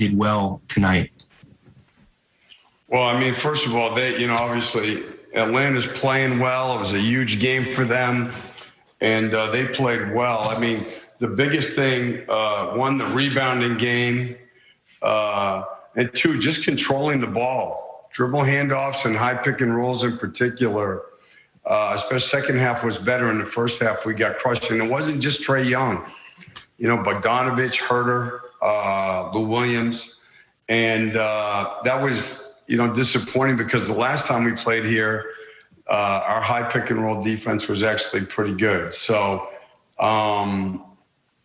did well tonight? Well, I mean, first of all, they, obviously Atlanta's playing well. It was a huge game for them, and they played well. I mean, the biggest thing, one, the rebounding game, and two, just controlling the ball, dribble handoffs and high pick and rolls in particular. Especially second half was better. In the first half, we got crushed, and it wasn't just Trae Young. Bogdanovich, Herter, Lou Williams, and that was disappointing because the last time we played here, our high pick and roll defense was actually pretty good. So,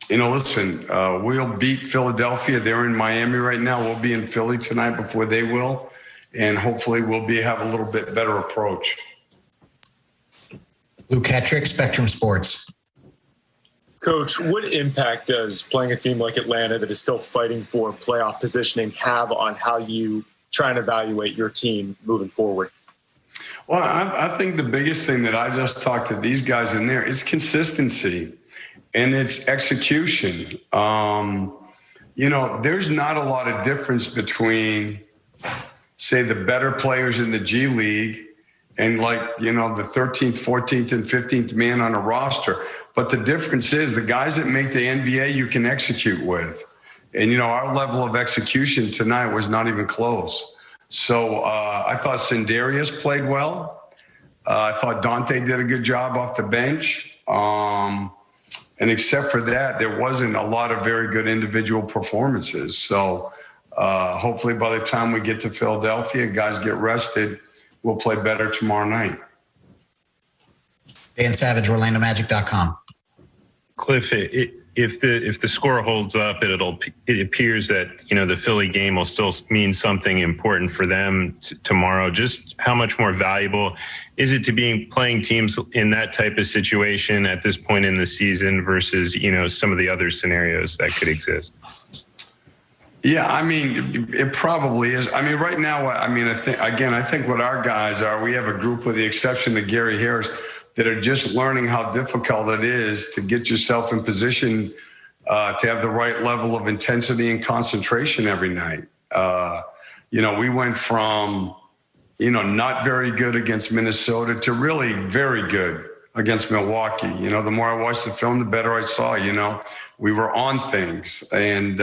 listen, we'll beat Philadelphia. They're in Miami right now. We'll be in Philly tonight before they will, and hopefully we'll have a little bit better approach. Luke Hetrick, Spectrum Sports. Coach, what impact does playing a team like Atlanta that is still fighting for playoff positioning have on how you try and evaluate your team moving forward? Well, I think the biggest thing that I just talked to these guys in there is consistency and it's execution. There's not a lot of difference between, say, the better players in the G League and the 13th, 14th, and 15th man on a roster. But the difference is the guys that make the NBA you can execute with. And, our level of execution tonight was not even close. So I thought Sindarius played well. I thought Dante did a good job off the bench. And except for that, there wasn't a lot of very good individual performances. So hopefully by the time we get to Philadelphia, guys get rested, we'll play better tomorrow night. Dan Savage, OrlandoMagic.com. Cliff, if the score holds up, it appears that the Philly game will still mean something important for them tomorrow. Just how much more valuable is it to be playing teams in that type of situation at this point in the season versus some of the other scenarios that could exist? Yeah, I mean, it probably is. I mean, right now, I think what our guys are, we have a group with the exception of Gary Harris that are just learning how difficult it is to get yourself in position to have the right level of intensity and concentration every night. We went from, not very good against Minnesota to really very good against Milwaukee. The more I watched the film, the better I saw, we were on things. And,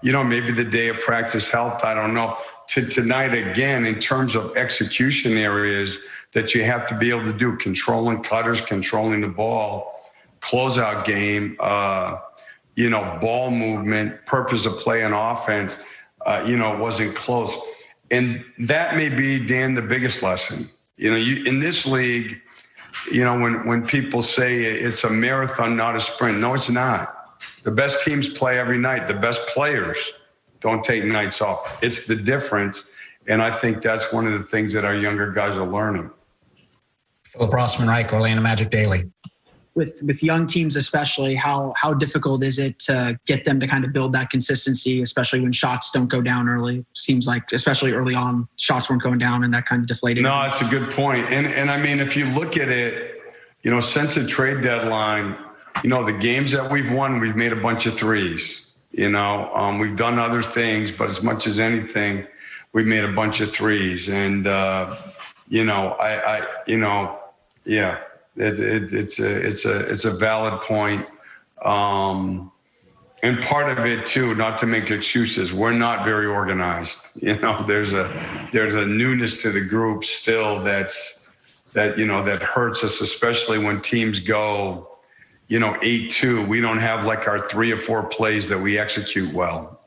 maybe the day of practice helped. I don't know. Tonight, again, in terms of execution areas that you have to be able to do, controlling cutters, controlling the ball, closeout game, ball movement, purpose of play and offense, it wasn't close. And that may be, Dan, the biggest lesson. In this league, when people say it's a marathon, not a sprint. No, it's not. The best teams play every night. The best players don't take nights off. It's the difference. And I think that's one of the things that our younger guys are learning. Philip Rossman-Reich, Orlando Magic Daily. With young teams especially, how difficult is it to get them to kind of build that consistency, especially when shots don't go down early? Seems like, especially early on, shots weren't going down and that kind of deflated. No, it's a good point. And I mean, if you look at it, since the trade deadline, the games that we've won, we've made a bunch of threes. We've done other things, but as much as anything, we've made a bunch of threes. And, yeah. It's a valid point. And part of it too, not to make excuses, we're not very organized. There's a newness to the group still that hurts us, especially when teams go, 8-2. We don't have like our 3 or 4 plays that we execute well,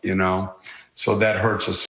so that hurts us.